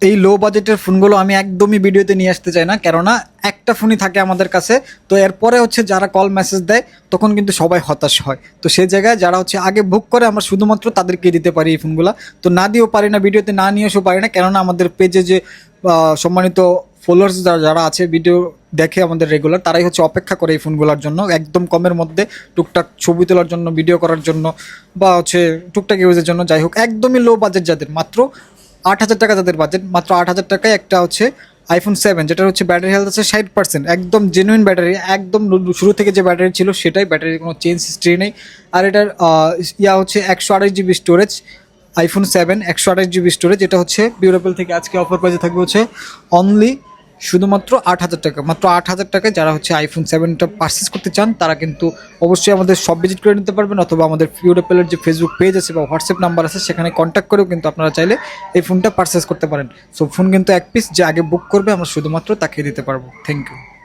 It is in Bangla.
এই লো বাজেটের ফোনগুলো আমি একদমই ভিডিওতে নিয়ে আসতে চাই না, কেননা একটা ফোনই থাকে আমাদের কাছে। তো এরপরে হচ্ছে যারা কল মেসেজ দেয় তখন কিন্তু সবাই হতাশ হয়। তো সেই জায়গায় যারা হচ্ছে আগে বুক করে আমরা শুধুমাত্র তাদেরকে দিতে পারি এই ফোনগুলো। তো না দিয়েও পারি না, ভিডিওতে না নিয়ে এসেও পারি না, কেননা আমাদের পেজে যে সম্মানিত ফলোয়ার্স যারা আছে, ভিডিও দেখে আমাদের রেগুলার, তারাই হচ্ছে অপেক্ষা করে এই ফোনগুলোর জন্য একদম কমের মধ্যে, টুকটাক ছবি তোলার জন্য, ভিডিও করার জন্য, বা হচ্ছে টুকটাক ইউজের জন্য। যাই হোক, একদমই লো বাজেট যাদের, মাত্র 8,000 টাকা যাদের বাজেট, মাত্র 8,000 টাকায় একটা হচ্ছে iPhone 7, যেটা হচ্ছে ব্যাটারি হেলথ আছে 60%, একদম জেনুইন ব্যাটারি, একদম শুরু থেকে যে ব্যাটারি ছিল সেটাই, ব্যাটারির কোনো চেঞ্জ হিস্ট্রি নেই। আর এটার হচ্ছে 128 GB storage, iPhone 7 128 GB storage. এটা হচ্ছে বিউরোপেল থেকে আজকে অফার প্রাইসে থাকবে হচ্ছে অনলি শুধুমাত্র 8,000 টাকা। মাত্র 8,000 টাকায় যারা হচ্ছে iPhone 7টা পারচেস করতে চান তারা কিন্তু অবশ্যই আমাদের সব ভিজিট করে নিতে পারবেন, অথবা আমাদের বিউরোপেলের যে ফেসবুক পেজ আছে বা হোয়াটসঅ্যাপ নাম্বার আছে সেখানে কন্ট্যাক্ট করেও কিন্তু আপনারা চাইলে এই ফোনটা পারচেস করতে পারেন। সো ফোন কিন্তু এক পিস যে আগে বুক করবে আমরা শুধুমাত্র তাকে দিতে পারবো। Thank you.